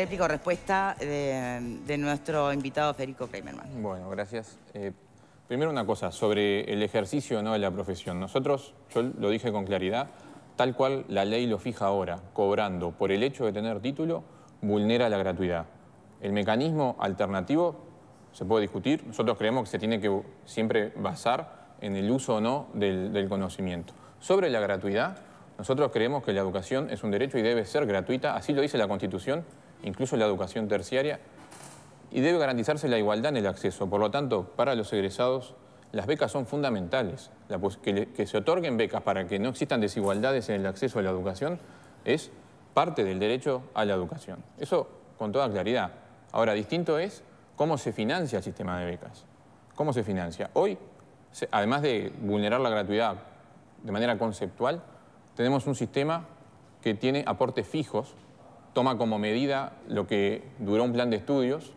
réplica o respuesta de nuestro invitado Federico Kramerman. Bueno, gracias. Primero una cosa, sobre el ejercicio o no de la profesión. Nosotros, yo lo dije con claridad, tal cual la ley lo fija ahora, cobrando por el hecho de tener título, vulnera la gratuidad. El mecanismo alternativo se puede discutir. Nosotros creemos que se tiene que siempre basar en el uso o no del conocimiento. Sobre la gratuidad, nosotros creemos que la educación es un derecho y debe ser gratuita, así lo dice la Constitución, incluso la educación terciaria, y debe garantizarse la igualdad en el acceso. Por lo tanto, para los egresados, las becas son fundamentales. Que se otorguen becas para que no existan desigualdades en el acceso a la educación es parte del derecho a la educación. Eso con toda claridad. Ahora, distinto es cómo se financia el sistema de becas. ¿Cómo se financia? Hoy, además de vulnerar la gratuidad de manera conceptual, tenemos un sistema que tiene aportes fijos, toma como medida lo que duró un plan de estudios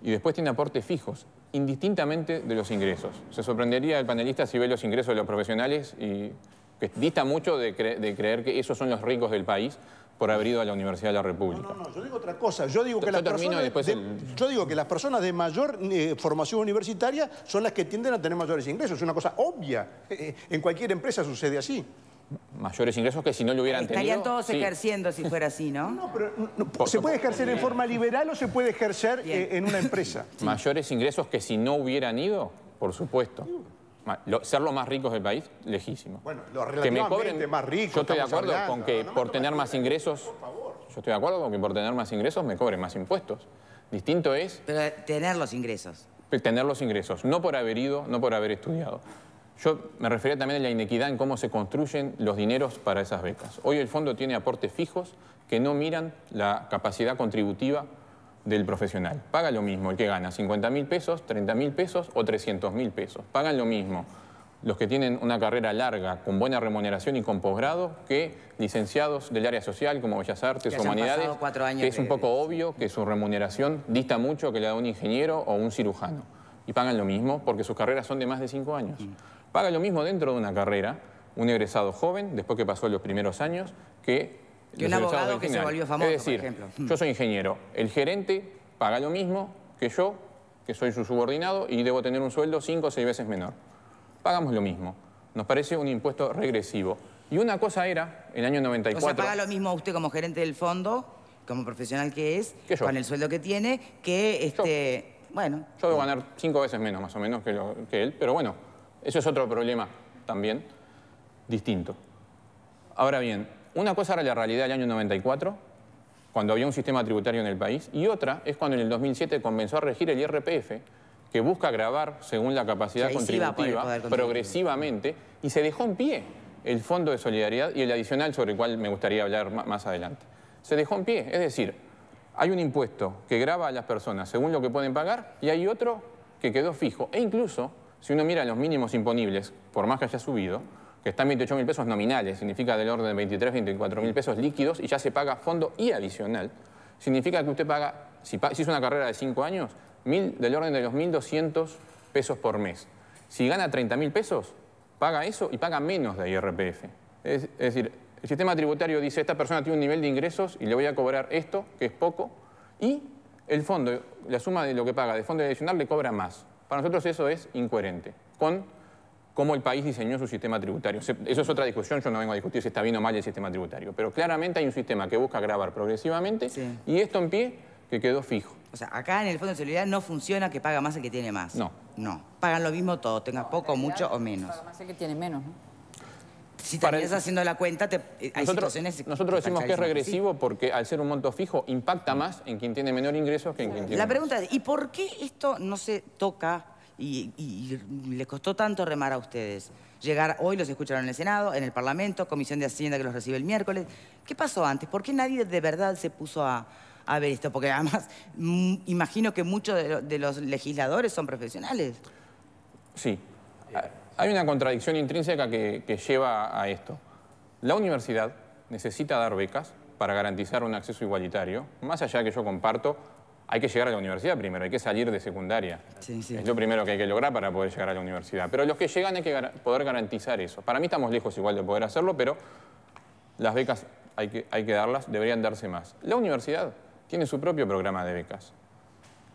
y después tiene aportes fijos, indistintamente de los ingresos. Se sorprendería el panelista si ve los ingresos de los profesionales y que dista mucho de creer que esos son los ricos del país por haber ido a la Universidad de la República. No, yo digo otra cosa. Yo digo que, yo digo que las personas de mayor formación universitaria son las que tienden a tener mayores ingresos. Es una cosa obvia. En cualquier empresa sucede así. Mayores ingresos que si no lo hubieran tenido... Estarían todos ejerciendo si fuera así, ¿no? No, pero se puede ejercer en forma liberal o se puede ejercer en una empresa. Sí. Mayores ingresos que si no hubieran ido, por supuesto. Ser los más ricos del país, lejísimo. Bueno, los relativamente más ricos. Yo estoy de acuerdo con que por tener más ingresos... Yo estoy de acuerdo con que por tener más ingresos me cobren más impuestos. Distinto es... Pero tener los ingresos. Tener los ingresos, no por haber ido, no por haber estudiado. Yo me refería también a la inequidad en cómo se construyen los dineros para esas becas. Hoy el fondo tiene aportes fijos que no miran la capacidad contributiva del profesional. Paga lo mismo el que gana 50.000 pesos, 30.000 pesos o 300.000 pesos. Pagan lo mismo los que tienen una carrera larga, con buena remuneración y con posgrado, que licenciados del área social como Bellas Artes o Humanidades, que es un poco obvio que su remuneración dista mucho que la de un ingeniero o un cirujano. Y pagan lo mismo porque sus carreras son de más de 5 años. Paga lo mismo dentro de una carrera un egresado joven, después que pasó los primeros años, que un abogado que se volvió famoso, es decir, por ejemplo. Yo soy ingeniero. El gerente paga lo mismo que yo, que soy su subordinado y debo tener un sueldo 5 o 6 veces menor. Pagamos lo mismo. Nos parece un impuesto regresivo. Y una cosa era, en el año 94... O sea, paga lo mismo usted como gerente del fondo, como profesional que es, con el sueldo que tiene, que bueno... Yo debo ganar 5 veces menos, más o menos, que él, pero bueno, eso es otro problema también distinto. Ahora bien, una cosa era la realidad del año 94, cuando había un sistema tributario en el país, y otra es cuando en el 2007 comenzó a regir el IRPF, que busca gravar según la capacidad contributiva progresivamente, y se dejó en pie el Fondo de Solidaridad y el adicional sobre el cual me gustaría hablar más adelante. Se dejó en pie, es decir, hay un impuesto que grava a las personas según lo que pueden pagar y hay otro que quedó fijo. E incluso, si uno mira los mínimos imponibles, por más que haya subido, que están 28.000 pesos nominales, significa del orden de 23.000, 24.000 pesos líquidos y ya se paga fondo y adicional, significa que usted paga, si es una carrera de 5 años, del orden de los 1.200 pesos por mes. Si gana 30.000 pesos, paga eso y paga menos de IRPF. Es decir, el sistema tributario dice, esta persona tiene un nivel de ingresos y le voy a cobrar esto, que es poco, y el fondo, la suma de lo que paga de fondo adicional le cobra más. Para nosotros eso es incoherente con cómo el país diseñó su sistema tributario. Eso es otra discusión, yo no vengo a discutir si está bien o mal el sistema tributario, pero claramente hay un sistema que busca gravar progresivamente y esto en pie que quedó fijo. O sea, acá en el Fondo de Solidaridad no funciona que paga más el que tiene más. No. No. Pagan lo mismo todo, tenga poco, mucho o menos. Paga más el que tiene menos, ¿no? Si terminas haciendo la cuenta, hay situaciones... Nosotros decimos que es regresivo porque al ser un monto fijo impacta más en quien tiene menor ingresos que en quien tiene La más. pregunta es, ¿y por qué esto no se toca y les costó tanto remar a ustedes? Llegar, hoy los escucharon en el Senado, en el Parlamento, Comisión de Hacienda que los recibe el miércoles. ¿Qué pasó antes? ¿Por qué nadie de verdad se puso a ver esto? Porque además imagino que muchos de los legisladores son profesionales. Sí. Hay una contradicción intrínseca que lleva a esto. La universidad necesita dar becas para garantizar un acceso igualitario. Más allá de que yo comparto, hay que llegar a la universidad primero, hay que salir de secundaria. Sí. Es lo primero que hay que lograr para poder llegar a la universidad. Pero los que llegan hay que poder garantizar eso. Para mí estamos lejos igual de poder hacerlo, pero las becas hay que darlas, deberían darse más. La universidad tiene su propio programa de becas.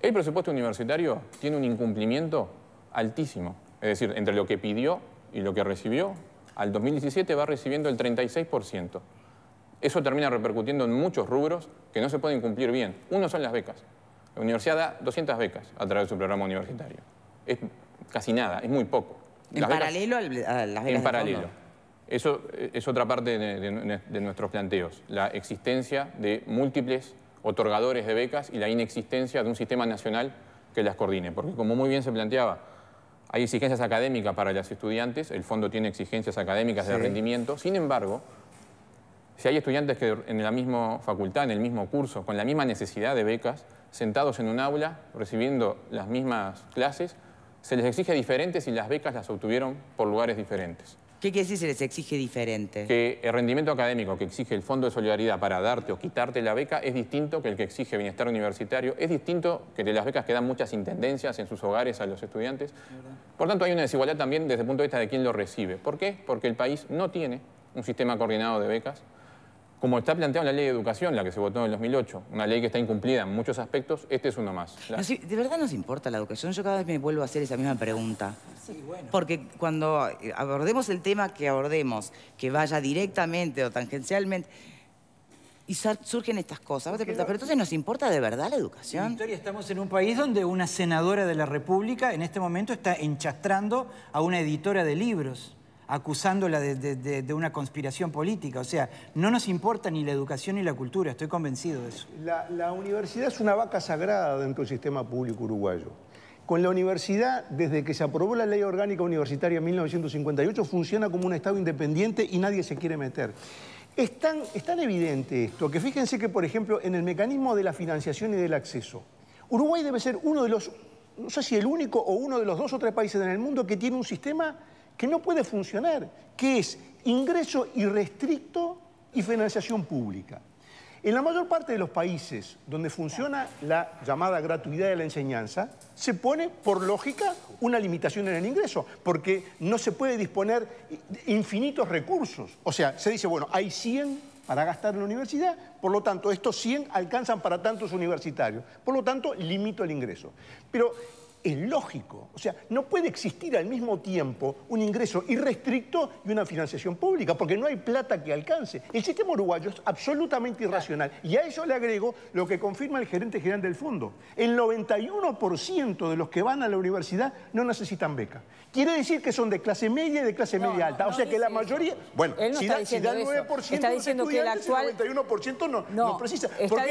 El presupuesto universitario tiene un incumplimiento altísimo. Es decir, entre lo que pidió y lo que recibió, al 2017 va recibiendo el 36%. Eso termina repercutiendo en muchos rubros que no se pueden cumplir bien. Uno son las becas. La universidad da 200 becas a través de su programa universitario. Es casi nada, es muy poco. ¿En paralelo a las becas? En paralelo. Eso es otra parte de nuestros planteos. La existencia de múltiples otorgadores de becas y la inexistencia de un sistema nacional que las coordine. Porque como muy bien se planteaba, hay exigencias académicas para los estudiantes, el fondo tiene exigencias académicas de rendimiento. Sin embargo, si hay estudiantes que en la misma facultad, en el mismo curso, con la misma necesidad de becas, sentados en un aula, recibiendo las mismas clases, se les exige diferente si las becas las obtuvieron por lugares diferentes. ¿Qué quiere decir se les exige diferente? Que el rendimiento académico que exige el Fondo de Solidaridad para darte o quitarte la beca es distinto que el que exige bienestar universitario, es distinto que de las becas que dan muchas intendencias en sus hogares a los estudiantes. Por tanto, hay una desigualdad también desde el punto de vista de quién lo recibe. ¿Por qué? Porque el país no tiene un sistema coordinado de becas. Como está planteado en la Ley de Educación, la que se votó en el 2008, una ley que está incumplida en muchos aspectos, este es uno más. ¿De verdad nos importa la educación? Yo cada vez me vuelvo a hacer esa misma pregunta. Sí, bueno. Porque cuando abordemos el tema que abordemos, que vaya directamente o tangencialmente, y surgen estas cosas, vos te preguntas, ¿pero entonces nos importa de verdad la educación? Victoria, estamos en un país donde una senadora de la República en este momento está enchastrando a una editora de libros, acusándola de una conspiración política. O sea, no nos importa ni la educación ni la cultura, estoy convencido de eso. La universidad es una vaca sagrada dentro del sistema público uruguayo. Con la universidad, desde que se aprobó la Ley Orgánica Universitaria en 1958, funciona como un Estado independiente y nadie se quiere meter. Es tan evidente esto que fíjense que, por ejemplo, en el mecanismo de la financiación y del acceso, Uruguay debe ser uno de los, no sé si el único o uno de los 2 o 3 países en el mundo que tiene un sistema que no puede funcionar, que es ingreso irrestricto y financiación pública. En la mayor parte de los países donde funciona la llamada gratuidad de la enseñanza, se pone, por lógica, una limitación en el ingreso, porque no se puede disponer de infinitos recursos. O sea, se dice, bueno, hay 100 para gastar en la universidad, por lo tanto, estos 100 alcanzan para tantos universitarios. Por lo tanto, limito el ingreso. Pero es lógico. O sea, no puede existir al mismo tiempo un ingreso irrestricto y una financiación pública, porque no hay plata que alcance. El sistema uruguayo es absolutamente irracional. Y a eso le agrego lo que confirma el gerente general del fondo. El 91% de los que van a la universidad no necesitan beca. Quiere decir que son de clase media y de clase media alta. O sea que la mayoría... Bueno, si da el 9% está diciendo que el actual... el 91% no precisa. Porque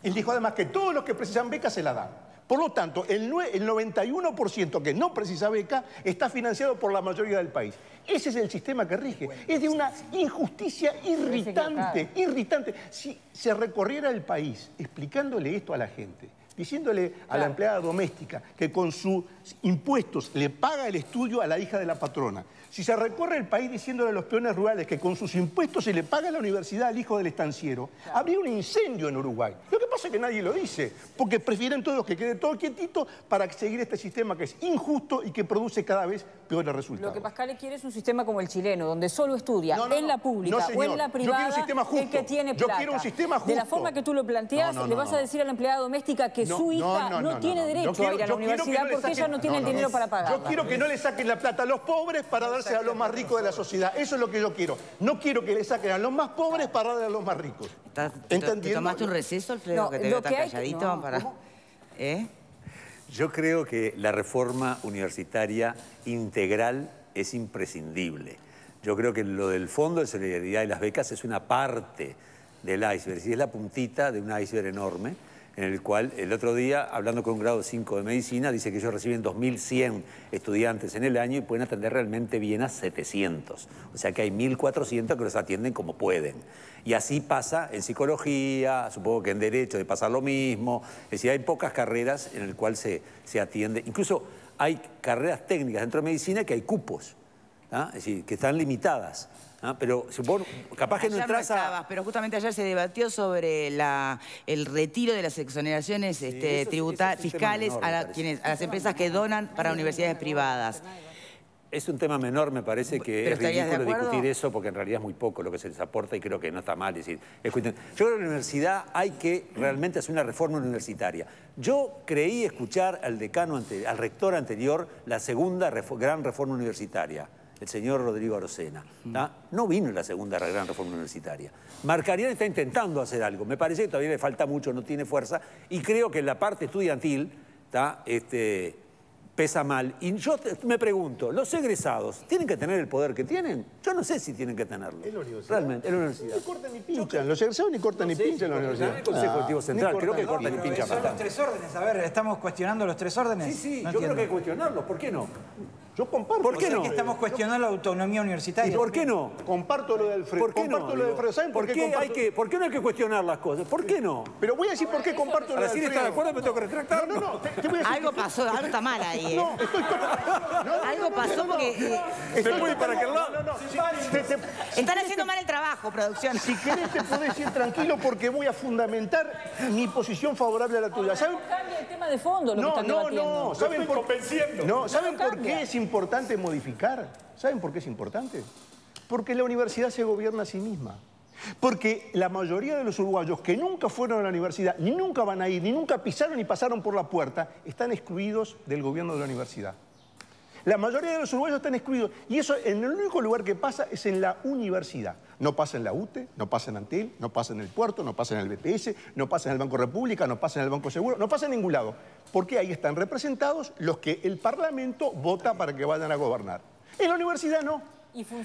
él dijo además que todos los que precisan beca se la dan. Por lo tanto, el 91% que no precisa beca está financiado por la mayoría del país. Ese es el sistema que rige. Es de una injusticia irritante. Si se recorriera el país explicándole esto a la gente, diciéndole a la empleada doméstica que con sus impuestos le paga el estudio a la hija de la patrona, si se recorre el país diciéndole a los peones rurales que con sus impuestos se le paga la universidad al hijo del estanciero, habría un incendio en Uruguay. Lo que pasa es que nadie lo dice, porque prefieren todos que quede todo quietito para seguir este sistema que es injusto y que produce cada vez peores resultados. Lo que Pascale quiere es un sistema como el chileno, donde solo estudia en la pública o en la privada el que tiene plata. Yo quiero un sistema justo. De la forma que tú lo planteas, le vas a decir a la empleada doméstica que su hija no tiene derecho a ir a la universidad porque ella no tiene el dinero para pagar. Yo quiero que no le saquen la plata a los pobres para darse a los más ricos de la sociedad. Eso es lo que yo quiero. No quiero que le saquen a los más pobres para darle a los más ricos. ¿Te tomaste un receso, Alfredo, que te veo tan calladito? Yo creo que la reforma universitaria integral es imprescindible. Yo creo que lo del Fondo de Solidaridad y las becas es una parte del iceberg, es la puntita de un iceberg enorme, en el cual el otro día, hablando con un grado 5 de medicina, dice que ellos reciben 2.100 estudiantes en el año y pueden atender realmente bien a 700. O sea que hay 1.400 que los atienden como pueden. Y así pasa en psicología, supongo que en derecho de pasar lo mismo. Es decir, hay pocas carreras en las cuales se atiende. Incluso hay carreras técnicas dentro de medicina que hay cupos, ¿ah? Es decir, que están limitadas. ¿Ah? Pero supongo, capaz que no entras a... Pero justamente ayer se debatió sobre el retiro de las exoneraciones fiscales a las empresas que donan para universidades privadas. Es un tema menor, me parece que ¿Pero es ridículo estarías de acuerdo? discutir eso porque en realidad es muy poco lo que se les aporta y creo que no está mal. Es decir, yo creo que en la universidad hay que realmente hacer una reforma universitaria. Yo creí escuchar al al rector anterior, la segunda gran reforma universitaria, el señor Rodrigo Arocena. No vino la segunda gran reforma universitaria. Marcarián está intentando hacer algo. Me parece que todavía le falta mucho, no tiene fuerza. Y creo que la parte estudiantil pesa mal. Y yo me pregunto, ¿los egresados tienen que tener el poder que tienen? Yo no sé si tienen que tenerlo. ¿En la universidad? Realmente, en la universidad. Ni cortan ni pinchan. Los egresados ni cortan ni pinchan en la universidad. El Consejo Ejecutivo Central, creo que cortan ni pinchan Son los 3 órdenes. A ver, ¿estamos cuestionando los 3 órdenes? Sí, No yo creo entiendo. que hay que cuestionarlos. ¿Por qué no? Yo comparto. ¿Por qué O sea, no? que estamos cuestionando la autonomía universitaria. ¿Y por qué no? Comparto lo del Alfredo. ¿Por qué no? Comparto lo de Alfredo. ¿Saben por qué comparto? ¿Por qué no hay que cuestionar las cosas? ¿Por qué no? Pero voy a decir por qué comparto lo de Para decir Alfredo. está de acuerdo, me tengo que retractar. No. Te voy a decir. Algo pasó, algo está mal ahí, ¿eh? No, Algo pasó porque ¿Se puede ir para aquel lado? No. están haciendo mal el trabajo, producción. Si querés te podés ir tranquilo porque voy a fundamentar mi posición favorable a la tuya. ¿Saben? Cambia el tema de fondo lo que están debatiendo. No. ¿Saben por ¿saben por cambia. qué es importante modificar? ¿Saben por qué es importante? Porque la universidad se gobierna a sí misma. Porque la mayoría de los uruguayos que nunca fueron a la universidad, ni nunca van a ir, ni nunca pisaron ni pasaron por la puerta, están excluidos del gobierno de la universidad. La mayoría de los uruguayos están excluidos. Y eso en el único lugar que pasa es en la universidad. No pasa en la UTE, no pasa en Antel, no pasa en el Puerto, no pasa en el BPS, no pasa en el Banco República, no pasa en el Banco Seguro, no pasa en ningún lado. Porque ahí están representados los que el Parlamento vota para que vayan a gobernar. En la universidad no.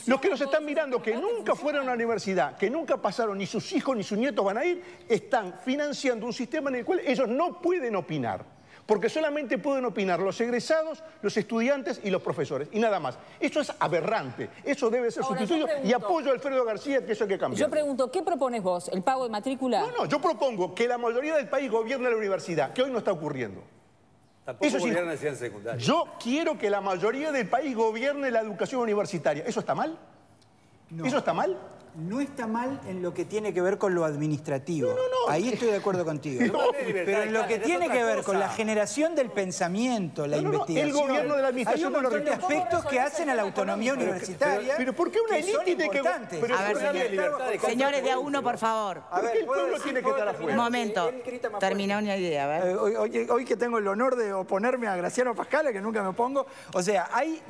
Los que nos están mirando, que nunca fueron a la universidad, que nunca pasaron, ni sus hijos ni sus nietos van a ir, están financiando un sistema en el cual ellos no pueden opinar. Porque solamente pueden opinar los egresados, los estudiantes y los profesores, y nada más. Eso es aberrante, eso debe ser sustituido y apoyo a Alfredo García que eso hay que cambiar. Yo pregunto, ¿qué propones vos? ¿El pago de matrícula? No, yo propongo que la mayoría del país gobierne la universidad, que hoy no está ocurriendo. Tampoco gobierna la enseñanza secundaria. Yo quiero que la mayoría del país gobierne la educación universitaria. ¿Eso está mal? No. ¿Eso está mal? No está mal en lo que tiene que ver con lo administrativo. No. Ahí estoy de acuerdo contigo. Pero en lo que tiene que ver con la generación del pensamiento, la investigación... el gobierno de la administración hay un no lo montón de reconoce. aspectos que hacen a la autonomía universitaria. Pero ¿por qué una élite son tiene que... importantes. Pero A ver, señores, de a uno, por favor. A ver, ¿por qué el pueblo tiene que estar afuera? Un momento, terminá una idea, a ver. Hoy que tengo el honor de oponerme a Graciano Pascale, que nunca me opongo, o sea, hay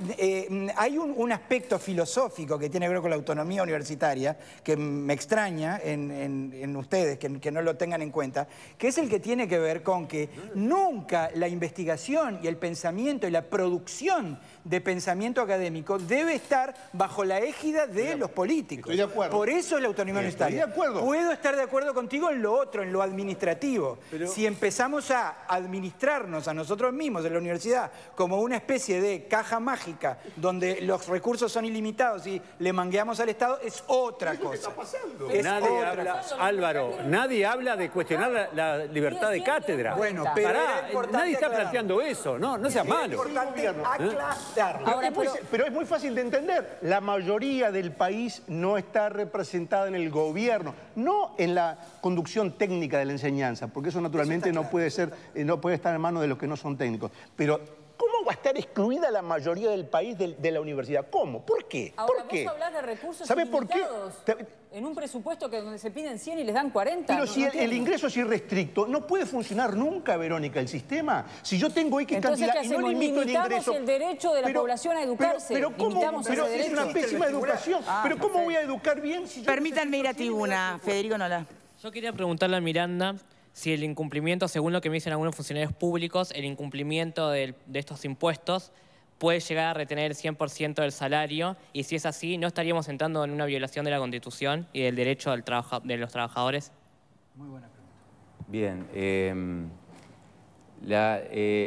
un aspecto filosófico que tiene que ver con la autonomía universitaria que me extraña en ustedes que no lo tengan en cuenta, que es el que tiene que ver con que nunca la investigación y el pensamiento y la producción de pensamiento académico debe estar bajo la égida de los políticos. Estoy de acuerdo. Por eso es la autonomía universitaria. Estoy de acuerdo. Puedo estar de acuerdo contigo en lo otro, en lo administrativo. Si empezamos a administrarnos a nosotros mismos en la universidad como una especie de caja mágica donde los recursos son ilimitados y le mangueamos al Estado, es otra cosa. Nadie habla, Álvaro, nadie habla de cuestionar la libertad de cátedra. Bueno, pero Pará, era importante nadie está aclarar. planteando eso, no seas malo. Importante aclararlo. Ahora, Pero es muy fácil de entender. La mayoría del país no está representada en el gobierno, no en la conducción técnica de la enseñanza, porque eso naturalmente no puede ser, no puede estar en manos de los que no son técnicos. Pero ¿cómo va a estar excluida la mayoría del país de la universidad? ¿Cómo? ¿Por qué? Ahora, ¿Por qué? vos hablás de recursos ¿Sabe por qué? ilimitados en un presupuesto que donde se piden 100 y les dan 40. Pero si el ingreso es irrestricto, no puede funcionar nunca, Verónica, el sistema. Si yo tengo X Entonces, cantidad ¿qué y no hacemos? limito el Limitamos ingreso... el derecho de la población a educarse. Pero ¿cómo? Limitamos Pero ese es una derecho. pésima educación. Pero ¿cómo voy a educar bien si yo... Permítanme ir a tribuna, Federico Nola. Yo quería preguntarle a Miranda si el incumplimiento, según lo que me dicen algunos funcionarios públicos, el incumplimiento de estos impuestos puede llegar a retener el 100% del salario, y si es así, ¿no estaríamos entrando en una violación de la Constitución y del derecho de los trabajadores? Muy buena pregunta. Bien,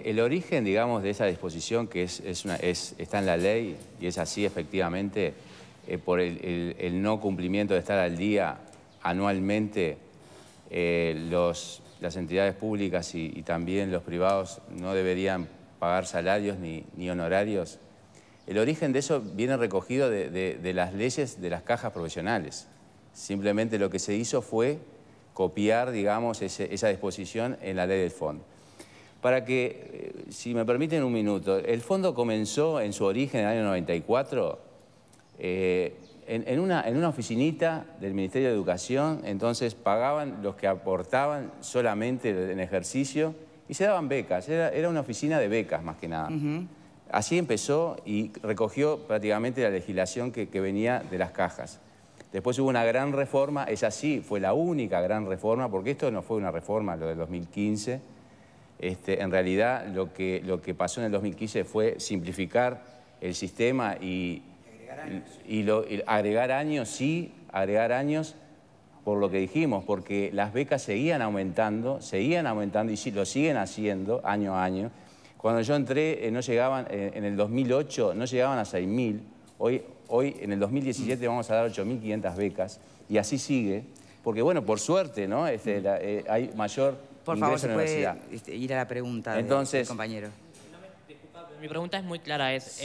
el origen, digamos, de esa disposición que está en la ley, y es así efectivamente, por el no cumplimiento de estar al día anualmente, las entidades públicas y también los privados no deberían pagar salarios ni honorarios. El origen de eso viene recogido de las leyes de las cajas profesionales. Simplemente lo que se hizo fue copiar, digamos, esa disposición en la ley del fondo. para que, si me permiten un minuto, el fondo comenzó en su origen en el año 94 en una oficinita del Ministerio de Educación. Entonces pagaban los que aportaban solamente en ejercicio y se daban becas. Era una oficina de becas más que nada. Así empezó y recogió prácticamente la legislación que venía de las cajas. Después hubo una gran reforma, esa sí fue la única gran reforma, porque esto no fue una reforma, lo del 2015. En realidad lo que pasó en el 2015 fue simplificar el sistema y agregar años, sí, agregar años por lo que dijimos, porque las becas seguían aumentando y sí, lo siguen haciendo año a año. Cuando yo entré, no llegaban, en el 2008 no llegaban a 6.000. Hoy, en el 2017, vamos a dar 8.500 becas y así sigue. Porque, bueno, por suerte, ¿no? Hay mayor por ingreso favor, se en la universidad. puede ir a la pregunta Entonces, del compañero. Mi pregunta es muy clara, es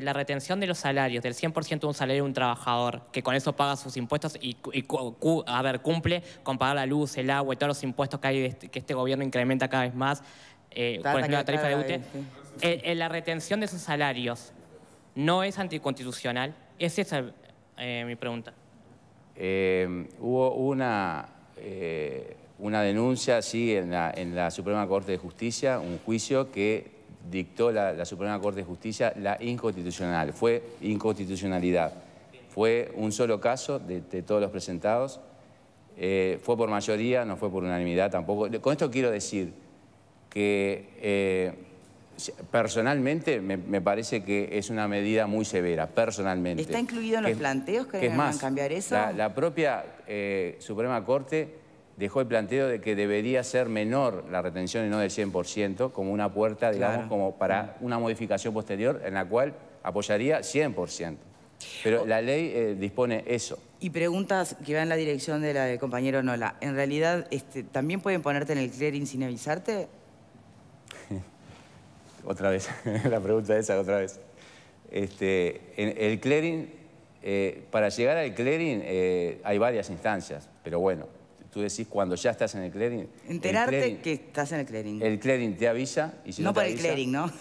la retención de los salarios, del 100% de un salario de un trabajador, que con eso paga sus impuestos y cumple con pagar la luz, el agua y todos los impuestos que hay, que este gobierno incrementa cada vez más, por ejemplo, la tarifa de UTE. La retención de esos salarios no es anticonstitucional. ¿Es esa mi pregunta? Hubo una denuncia, sí, en la Suprema Corte de Justicia, un juicio que dictó la Suprema Corte de Justicia la inconstitucional. Fue inconstitucionalidad. Fue un solo caso de todos los presentados. Fue por mayoría, no fue por unanimidad tampoco. Con esto quiero decir que personalmente me parece que es una medida muy severa, personalmente. ¿Está incluido en los planteos que van a cambiar eso? La propia Suprema Corte dejó el planteo de que debería ser menor la retención y no del 100%, como una puerta, digamos, como para una modificación posterior en la cual apoyaría 100%. Pero la ley dispone eso. Y preguntas que van en la dirección de la del compañero Nola. ¿En realidad también pueden ponerte en el clearing sin avisarte? Otra vez, la pregunta esa otra vez. El clearing, para llegar al clearing hay varias instancias, pero bueno, tú decís cuando ya estás en el clearing. Enterarte que estás en el clearing. El clearing te avisa y si no te avisa, por el clearing, ¿no?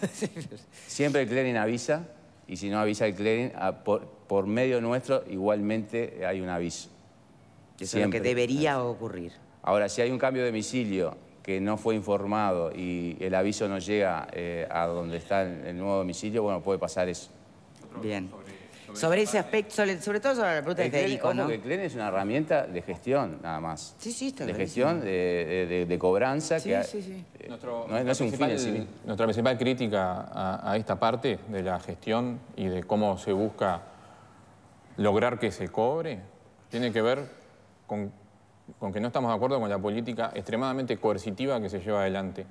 Siempre el clearing avisa y si no avisa el clearing, por medio nuestro igualmente hay un aviso. Eso es lo que debería ocurrir. Ahora, si hay un cambio de domicilio que no fue informado y el aviso no llega a donde está el nuevo domicilio, bueno, puede pasar eso. Bien. Sobre ese aspecto, sobre todo sobre la pregunta de Federico, ¿no? Porque el clearing es una herramienta de gestión, nada más. Sí, está de gestión, de cobranza. Sí, sí. No es un fin en sí mismo. Nuestra principal crítica a esta parte de la gestión y de cómo se busca lograr que se cobre tiene que ver con que no estamos de acuerdo con la política extremadamente coercitiva que se lleva adelante,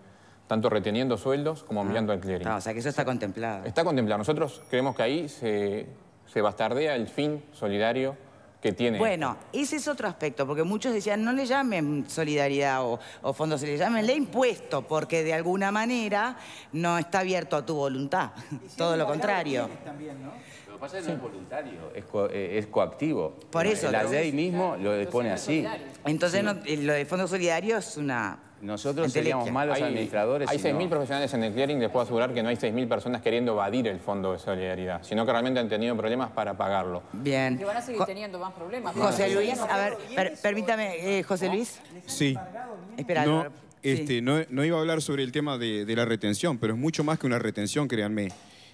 tanto reteniendo sueldos como enviando al clearing. O sea, que eso está contemplado. Está contemplado. Nosotros creemos que ahí se bastardea el fin solidario que tiene. Bueno, ese es otro aspecto, porque muchos decían, no le llamen solidaridad o fondos solidarios, llámenle impuesto, porque de alguna manera no está abierto a tu voluntad. Todo lo contrario. También, ¿no? Lo que pasa es que no es voluntario, es coactivo. Por eso. La ley mismo lo dispone así. Entonces, lo de fondos solidarios es una... Nosotros seríamos malos administradores. Hay 6.000 profesionales en el clearing, les puedo asegurar que no hay 6.000 personas queriendo evadir el fondo de solidaridad, sino que realmente han tenido problemas para pagarlo. Bien. Que van a seguir teniendo más problemas. José Luis, a ver, permítame, José Luis. Sí. Espera, no iba a hablar sobre el tema de la retención, pero es mucho más que una retención, créanme.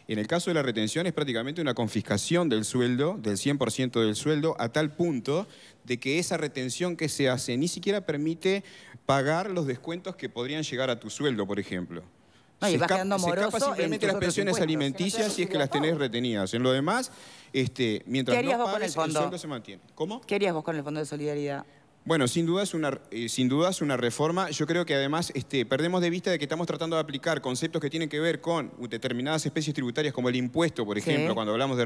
En el caso de la retención es prácticamente una confiscación del sueldo, del 100% del sueldo, a tal punto de que esa retención que se hace ni siquiera permite pagar los descuentos que podrían llegar a tu sueldo, por ejemplo. No, y vas quedando moroso. Se escapa simplemente las pensiones alimenticias si es que las tenés retenidas. En lo demás, mientras no pagues, el sueldo se mantiene. ¿Cómo? ¿Qué harías vos con el Fondo de Solidaridad? Bueno, sin duda es una reforma. Yo creo que además perdemos de vista de que estamos tratando de aplicar conceptos que tienen que ver con determinadas especies tributarias como el impuesto, por ejemplo, cuando hablamos de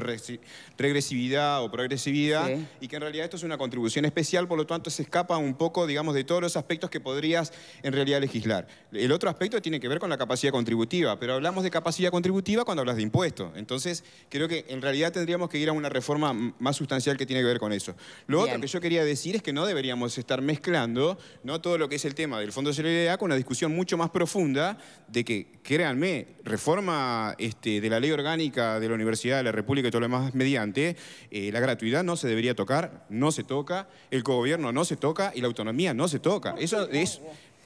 regresividad o progresividad, y que en realidad esto es una contribución especial, por lo tanto se escapa un poco, digamos, de todos los aspectos que podrías en realidad legislar. El otro aspecto tiene que ver con la capacidad contributiva, pero hablamos de capacidad contributiva cuando hablas de impuestos. Entonces, creo que en realidad tendríamos que ir a una reforma más sustancial que tiene que ver con eso. Lo otro que yo quería decir es que no deberíamos podemos estar mezclando, ¿no?, todo lo que es el tema del Fondo de Solidaridad con una discusión mucho más profunda de que, créanme, reforma de la ley orgánica de la Universidad de la República y todo lo demás mediante, la gratuidad no se debería tocar, no se toca, el cogobierno no se toca y la autonomía no se toca. Eso es...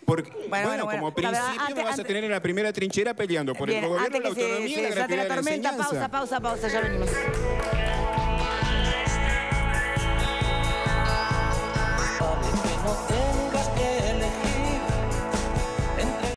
Porque, bueno, como principio me vas a tener en la primera trinchera peleando por el gobierno, la autonomía y la gratuidad de la enseñanza. Pausa, ya venimos.